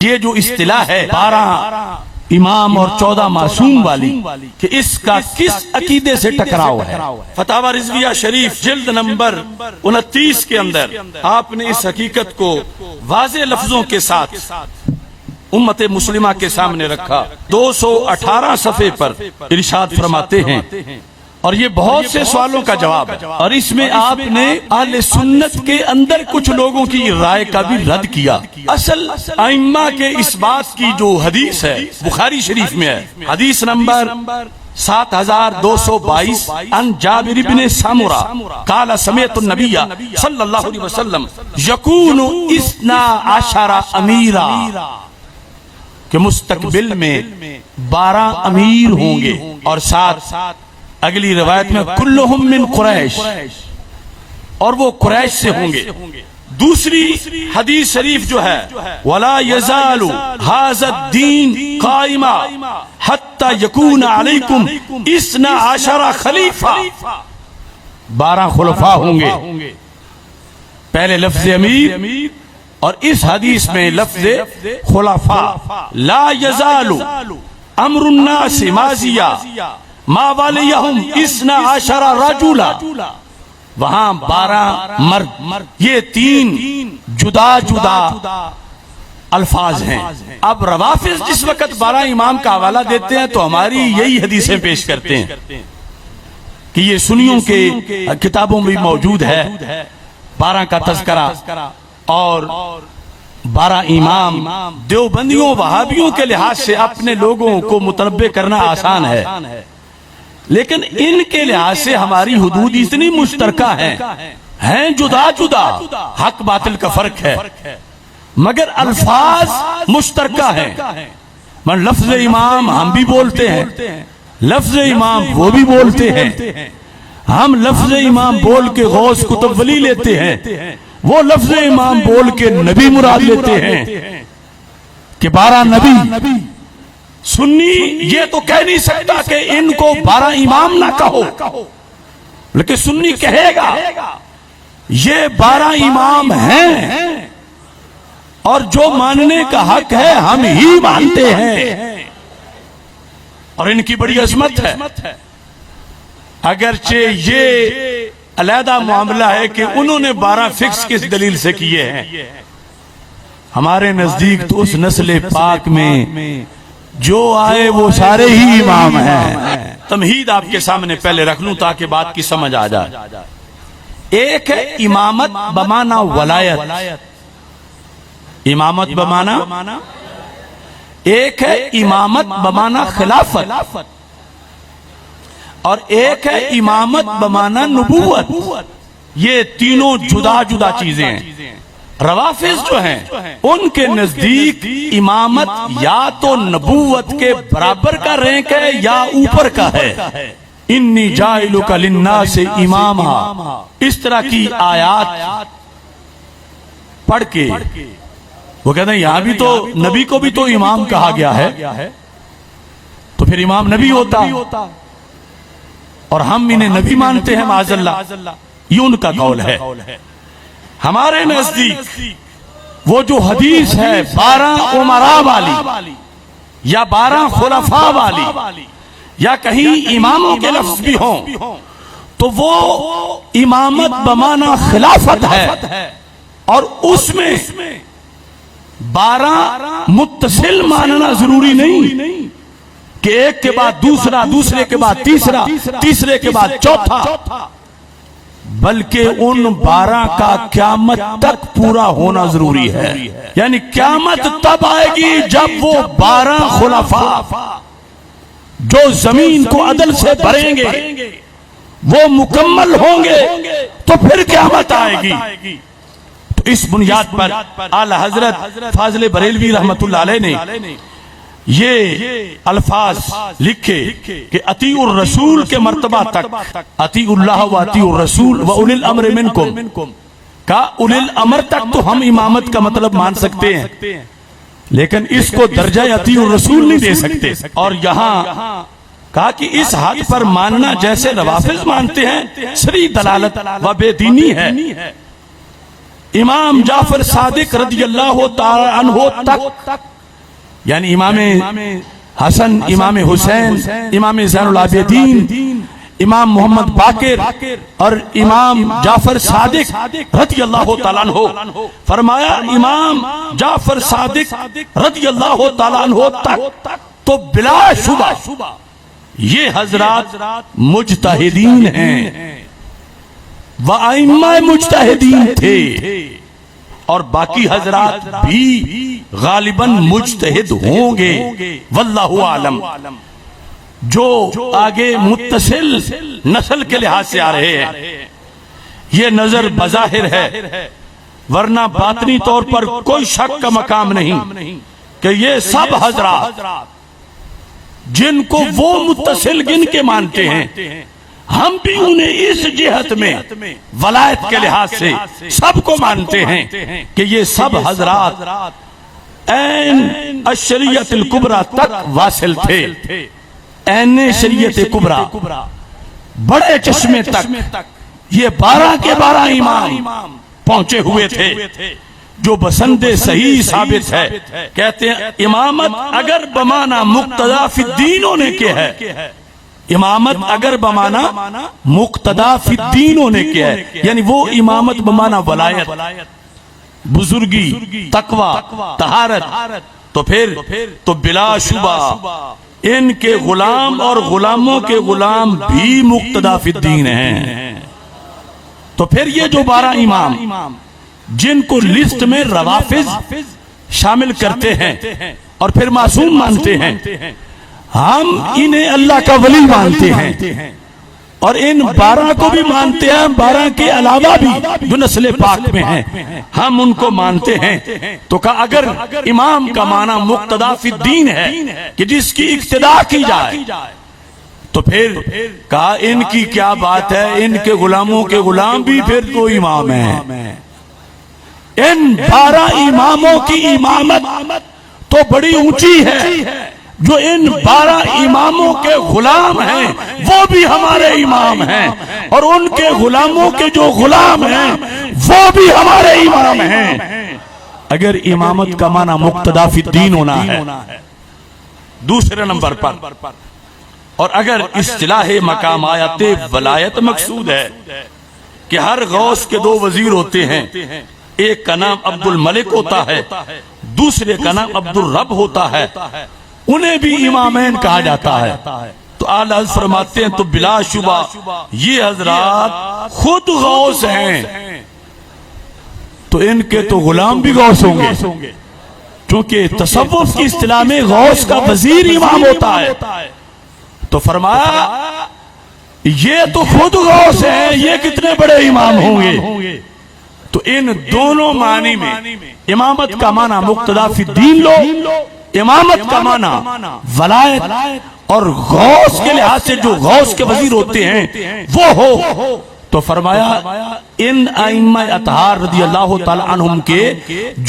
یہ جو اصطلاح ہے 12 امام اور 14 معصوم والی کہ اس کا کس عقیدے سے ٹکراؤ ہے، فتاوی رضویہ شریف جلد نمبر 29 کے اندر آپ نے اس حقیقت کو واضح لفظوں کے ساتھ امت مسلمہ کے سامنے رکھا۔ 218 صفحے پر ارشاد فرماتے ہیں، اور یہ بہت سے سوالوں کا جواب ہے، اور اس میں آپ نے اہل سنت کے اندر کچھ لوگوں کی رائے کا بھی رد کیا۔ اصل ائمہ کے اس بات کی جو حدیث ہے بخاری شریف میں ہے، حدیث نمبر 7222 عن جابر بن سمرہ قال سمعت النبی صلی اللہ علیہ وسلم یکون 12 امیرا، کہ مستقبل میں 12 امیر ہوں گے، اور ساتھ اگلی روایت میں کلہم من قریش، اور وہ قریش سے ہوں گے۔ دوسری حدیث شریف جو ہے وَلَا يَزَالُ هَذَا الدِّينُ قَائِمًا حَتَّى يَكُونَ عَلَيْكُمْ 12 خلیفہ، 12 خلفاء ہوں گے۔ پہلے لفظ امیر اور اس حدیث میں لفظ خلفاء۔ لا يزال امر الناس ماضیا ما والیہم 12 رجلا، وہاں 12 مرد، یہ 3 جدا جدا الفاظ ہیں۔ اب روافض جس وقت 12 امام کا حوالہ دیتے ہیں تو ہماری یہی حدیثیں پیش کرتے ہیں کہ یہ سنیوں کے کتابوں میں موجود ہے 12 کا تذکرہ، اور 12 امام دیوبندیوں وہابیوں کے لحاظ سے اپنے لوگوں کو متنبع کرنا آسان ہے، لیکن ان کے لحاظ سے ہماری حدود اتنی مشترکہ ہیں جدا جدا، حق باطل کا فرق ہے مگر الفاظ مشترکہ ہیں۔ لفظ امام ہم بھی بولتے ہیں، لفظ امام وہ بھی بولتے ہیں، ہم لفظ امام بول کے غوث قطب ولی لیتے ہیں، وہ لفظ امام بول کے نبی مراد لیتے ہیں کہ 12 نبی۔ سنی یہ تو کہہ نہیں سکتا کہ ان کو 12 امام نہ کہو، لیکن سنی کہے گا یہ 12 امام ہیں، اور جو ماننے کا حق ہے ہم ہی مانتے ہیں، اور ان کی بڑی عظمت ہے۔ اگرچہ یہ علیحدہ معاملہ ہے کہ انہوں نے 12 فکس کس دلیل سے کیے ہیں، ہمارے نزدیک تو اس نسل پاک میں جو آئے وہ سارے ہی امام ہیں۔ تمہید آپ کے سامنے پہلے رکھ لوں تاکہ بات کی سمجھ آ جائے۔ ایک ہے امامت بمانا ولایت، امامت بمانا، ایک ہے امامت بمانا خلافت، اور ایک ہے امامت بمانا نبوت۔ یہ تینوں جدا جدا چیزیں ہیں۔ روافض جو ہیں ان کے نزدیک امامت یا تو نبوت کے برابر کا رینک ہے یا اوپر کا ہے۔ انی جاعلک للناس اماما، اس طرح کی آیات پڑھ کے وہ کہتے ہیں یہاں بھی تو نبی کو بھی تو امام کہا گیا ہے، تو پھر امام نبی ہوتا، اور ہم انہیں نبی مانتے ہیں معاذ اللہ، یہ ان کا قول ہے۔ ہمارے نزدیک وہ جو حدیث ہے 12 امراء والی یا 12 خلفاء والی یا کہیں اماموں کے لفظ بھی ہوں تو وہ امامت بمانا خلافت ہے، اور اس میں 12 متصل ماننا ضروری نہیں کہ ایک کے بعد دوسرا، دوسرے کے بعد تیسرا، تیسرے کے بعد چوتھا، بلکہ ان 12 کا قیامت تک پورا ہونا ضروری ہے۔ یعنی قیامت تب آئے گی جب وہ 12 خلفاء جو زمین کو عدل سے بھریں گے وہ مکمل ہوں گے تو پھر قیامت آئے گی۔ تو اس بنیاد پر اعلی حضرت فاضل بریلوی رحمت اللہ علیہ نے یہ الفاظ لکھے کہ اطیع الرسول کے مرتبہ تک، اطیع اللہ و اطیع الرسول و اولی الامر منکم کا اولی الامر تک تو ہم امامت کا مطلب مان سکتے ہیں، لیکن اس کو درجہ اطیع الرسول نہیں دے سکتے۔ اور یہاں کہا کہ اس حد پر ماننا جیسے روافض مانتے ہیں سری دلالت و بے دینی ہے۔ امام جعفر صادق رضی اللہ تعالی عنہ تک یعنی امام حسن، امام حسین، امام زین العابدین، امام محمد باقر اور امام جعفر صادق رضی اللہ تعالیٰ عنہ، فرمایا امام جعفر صادق رضی اللہ تعالیٰ عنہ تک تو بلا شبہ یہ حضرات مجتہدین ہیں، وائمہ مجتہدین تھے، اور باقی حضرات بھی غالباً مجتہد ہوں گے، واللہ عالم۔ جو آگے متصل نسل کے لحاظ سے آ رہے ہیں یہ نظر بظاہر ہے، ورنہ باطنی طور پر کوئی شک کا مقام نہیں کہ یہ سب حضرات جن کو وہ متصل گن کے مانتے ہیں، ہم بھی انہیں اس جہت میں ولایت کے لحاظ سے سب کو مانتے ہیں کہ یہ سب حضرات این الشریعت الکبریٰ تک واصل تھے، این شریعت کبریٰ بڑے چشمے تک یہ 12 کے 12 امام پہنچے ہوئے تھے، جو بسند صحیح ثابت ہے۔ کہتے ہیں امامت اگر بمانا مقتدا فی الدین ہونے کے ہے، امامت اگر بمانا مقتدا فی الدین ہونے کے ہے، یعنی وہ امامت بمانا ولایت، بزرگی، تقوی، طہارت، تو پھر تو بلا شبہ ان کے غلام اور غلاموں کے غلام بھی مقتدا فی الدین ہیں۔ تو پھر یہ جو 12 امام جن کو لسٹ میں روافض شامل کرتے ہیں اور پھر معصوم مانتے ہیں، ہم انہیں اللہ کا ولی مانتے ہیں، اور ان 12 کو بھی مانتے ہیں، 12 کے علاوہ بھی جو نسل پاک میں ہیں ہم ان کو مانتے ہیں۔ تو کہا اگر امام کا معنی مقتدا فی الدین ہے کہ جس کی اقتداء کی جائے، تو پھر کہا ان کی کیا بات ہے، ان کے غلاموں کے غلام بھی پھر تو امام ہیں۔ ان 12 اماموں کی امامت تو بڑی اونچی ہے، جو ان 12 اماموں کے غلام ہیں وہ بھی ہمارے امام ہیں، اور ان کے غلاموں کے جو غلام ہیں وہ بھی ہمارے امام ہیں۔ اگر امامت کا معنی مقتدا فی الدین ہونا ہے دوسرے نمبر پر، اور اگر اصطلاح مقام آیت ولایت مقصود ہے کہ ہر غوث کے 2 وزیر ہوتے ہیں، ایک کا نام عبد الملک ہوتا ہے، دوسرے کا نام عبد الرب ہوتا ہے، انہیں بھی امامین کہا جاتا ہے۔ تو اعلیٰ حضرت فرماتے ہیں تو بلا شبہ یہ حضرات خود غوث ہیں، تو ان کے تو غلام بھی غوث ہوں گے، کیونکہ تصوف کی اصطلاح میں غوث کا وزیر امام ہوتا ہے۔ تو فرمایا یہ تو خود غوث ہیں، یہ کتنے بڑے امام ہوں گے۔ تو ان دونوں معنی میں امامت کا معنی مقتدا فی الدین لو، امامت کا معنی ولایت، اور غوث کے لحاظ سے جو غوث کے وزیر ہوتے ہیں وہ ہو۔ تو فرمایا ان ائمہ اطہار رضی اللہ تعالیٰ عنہم کے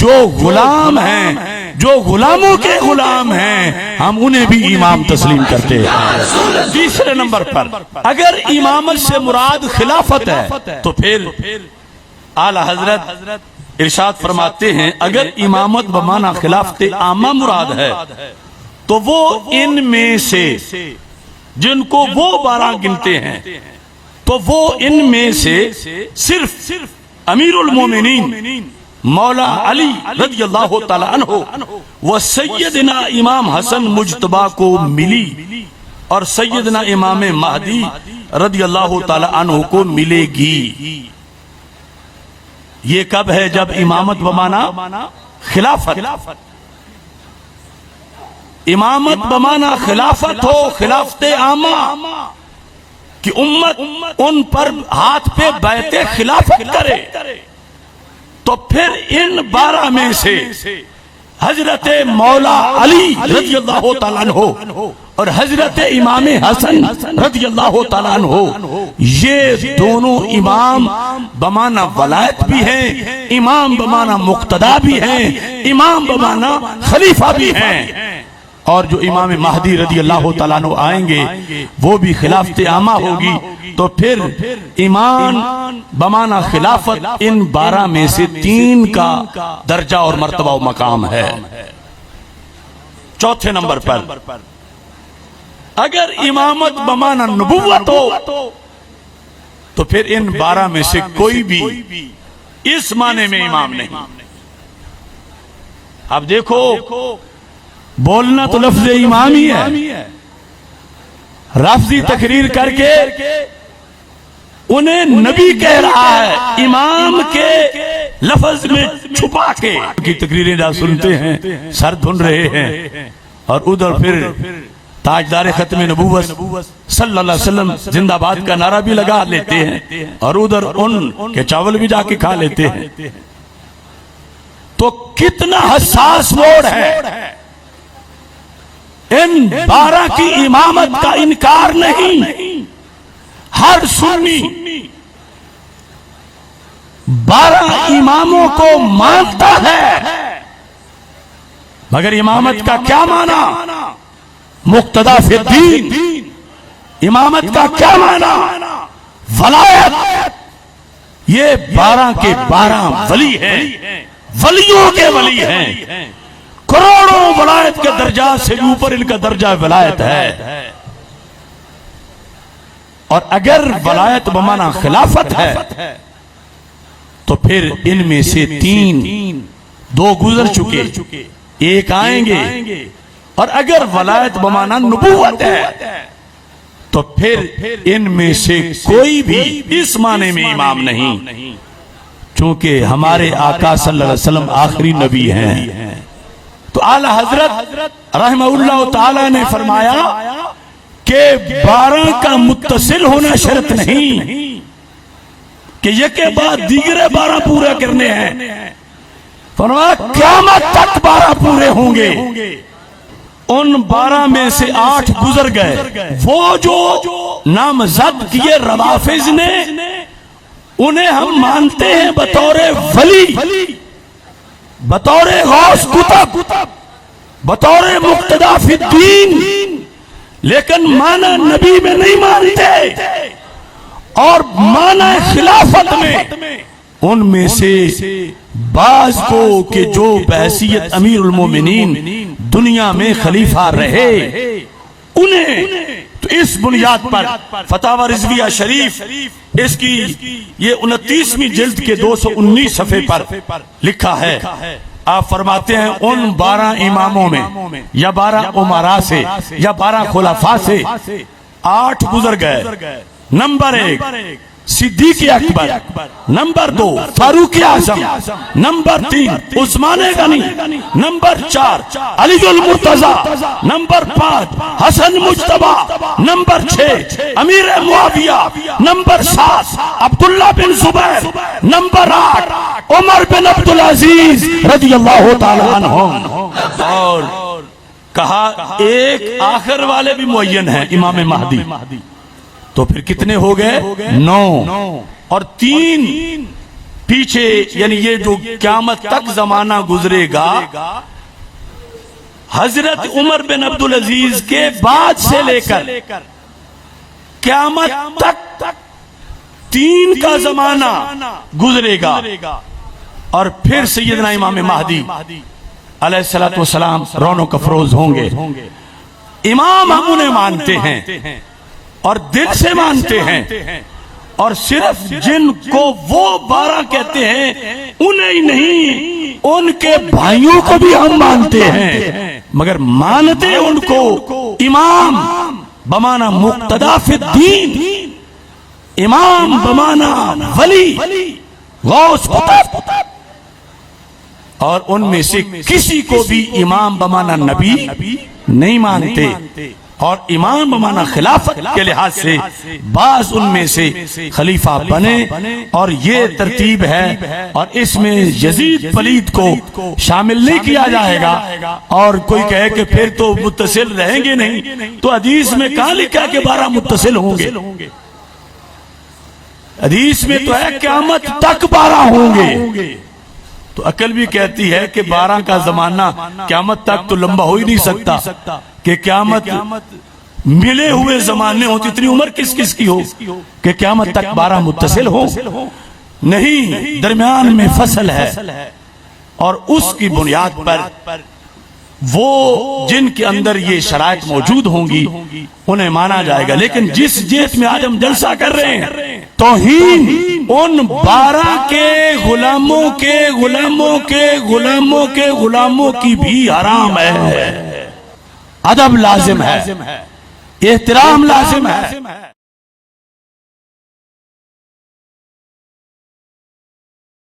جو غلام ہیں، جو غلاموں کے غلام ہیں، ہم انہیں بھی امام تسلیم کرتے ہیں۔ تیسرے نمبر پر اگر امامت سے مراد خلافت ہے تو پھر اعلیٰ حضرت ارشاد فرماتے ہیں اگر امامت بمعنی خلافت عامہ مراد ہے تو وہ ان میں سے جن کو وہ 12 گنتے ہیں، تو وہ ان میں سے صرف امیر المومنین مولا علی رضی اللہ تعالی عنہ و سیدنا امام حسن مجتبی کو ملی، اور سیدنا امام مہدی رضی اللہ تعالی عنہ کو ملے گی۔ یہ کب ہے؟ جب امامت بمعنی خلافت، امامت بمعنی خلافت ہو، خلافت عامہ کہ امت ان پر ہاتھ پہ بیعت خلافت کرے، تو پھر ان 12 میں سے حضرت مولا علی رضی اللہ تعالیٰ عنہ اور حضرت امام حسن رضی اللہ تعالیٰ عنہ یہ دونوں امام بمعنی ولایت بھی ہیں، امام بمعنی مقتدا بھی ہیں، امام بمعنی خلیفہ بھی ہیں۔ اور جو امام مہدی رضی اللہ تعالیٰ عنہ آئیں گے وہ بھی خلافت عامہ ہوگی، تو پھر ایمان بمعنی خلافت ان 12 میں سے 3 کا درجہ اور مرتبہ و مقام ہے۔ چوتھے نمبر پر اگر امامت بمانا نبوت ہو تو پھر ان 12 میں سے کوئی بھی اس معنی میں امام نہیں. اب دیکھو بولنا تو لفظ امام ہی ہے، لفظی تقریر کر کے انہیں نبی کہہ رہا ہے امام کے لفظ میں چھپا کے کی تقریریں جا سنتے ہیں، سر دھن رہے ہیں، اور ادھر پھر تاجدار ختم نبوت صلی اللہ علیہ وسلم زندہ باد کا نعرہ بھی لگا لیتے ہیں، اور ادھر ان کے چاول بھی جا کے کھا لیتے ہیں. تو کتنا حساس موڑ ہے. ان 12 کی امامت کا انکار نہیں، ہر سنی 12 اماموں کو مانتا ہے، مگر امامت کا کیا معنی؟ مقتدا فی الدین. امامت کا کیا معنی؟ ولایت. یہ 12 کے 12 ولی ہیں، ولیوں کے ولی ہیں، کروڑوں ولایت کے درجات سے اوپر ان کا درجہ ولایت ہے. اور اگر ولایت بمانا خلافت ہے تو پھر ان میں سے 2 گزر چکے، ایک آئیں گے. اور اگر ولایت بمانا نبوت ہے تو پھر ان میں سے کوئی بھی اس معنی میں امام نہیں، چونکہ ہمارے آقا صلی اللہ علیہ وسلم آخری نبی ہیں. تو اعلی حضرت رحمہ اللہ تعالی نے فرمایا کہ 12 کا متصل ہونا شرط نہیں کہ یہ کے بعد دیگر 12 پورے کرنے ہیں. فرمایا قیامت تک 12 پورے ہوں گے. ان 12 میں سے 8 گزر گئے، وہ جو نامزد کیے روافض نے، انہیں ہم مانتے ہیں بطور ولی، بطور غوث کتب، بطور مقتدا فی الدین، لیکن معنی نبی میں نہیں مانتے. اور معنی خلافت میں ان میں سے بعض کو کہ جو بحیثیت امیر المومنین دنیا میں خلیفہ رہے، انہیں تو اس بنیاد پر فتاوی رضویہ شریف اس کی یہ 29ویں جلد کے 219 صفحے پر لکھا ہے. آپ فرماتے ہیں ان 12 اماموں میں یا 12 امراء سے یا 12 خلفاء سے 8 گزر گئے. نمبر 1 صدیق اکبر، نمبر 2 فاروق اعظم، نمبر 3 عثمان غنی، نمبر 4 علی المرتضی، نمبر 5 حسن مجتبی، نمبر 6 امیر معاویہ، نمبر 7 عبداللہ بن زبیر، نمبر 8 عمر بن عبدالعزیز رضی اللہ تعالی عنہ. اور کہا ایک آخر والے بھی معین ہیں امام مہدی. تو پھر کتنے ہو گئے؟ 9. اور 3 پیچھے، یعنی یہ جو قیامت تک زمانہ گزرے گا حضرت عمر بن عبدالعزیز کے بعد سے لے کر قیامت تک 3 کا زمانہ گزرے گا. اور پھر سیدنا امام مہدی علیہ السلام رونق افروز ہوں گے. امام ہم انہیں مانتے ہیں اور دل سے مانتے ہیں، اور صرف جن کو وہ 12 کہتے ہیں انہیں ہی نہیں، ان کے بھائیوں کو بھی ہم مانتے ہیں، مگر مانتے ان کو امام بمانا مقتدا فی الدین، امام بمانا ولی، غوث کتب. اور ان میں سے کسی کو بھی امام بمانا نبی نہیں مانتے. اور امام بمانا خلافت کے لحاظ سے بعض ان میں سے خلیفہ بنے، اور یہ ترتیب ہے. اور اس میں یزید پلید کو شامل نہیں کیا جائے گا. اور کوئی کہے کہ پھر تو متصل رہیں گے نہیں، تو حدیث میں کہاں لکھا کہ 12 متصل ہوں گے؟ حدیث میں تو ہے قیامت تک 12 ہوں گے. تو عقل بھی کہتی ہے کہ 12 کا زمانہ قیامت تک تو لمبا ہو ہی نہیں سکتا کہ قیامت ملے ہوئے زمانے ہوں. اتنی عمر کس کس کی ہو کہ قیامت تک 12 متصل ہو؟ نہیں، درمیان میں فصل ہے. اور اس کی بنیاد پر وہ جن کے اندر یہ شرائط موجود ہوں گی انہیں مانا جائے گا. لیکن جس جیت میں آج ہم جلسہ کر رہے ہیں توہین ان 12 کے غلاموں کے غلاموں کے غلاموں کے غلاموں کی بھی حرام ہے. ادب لازم ہے, احترام لازم ہے.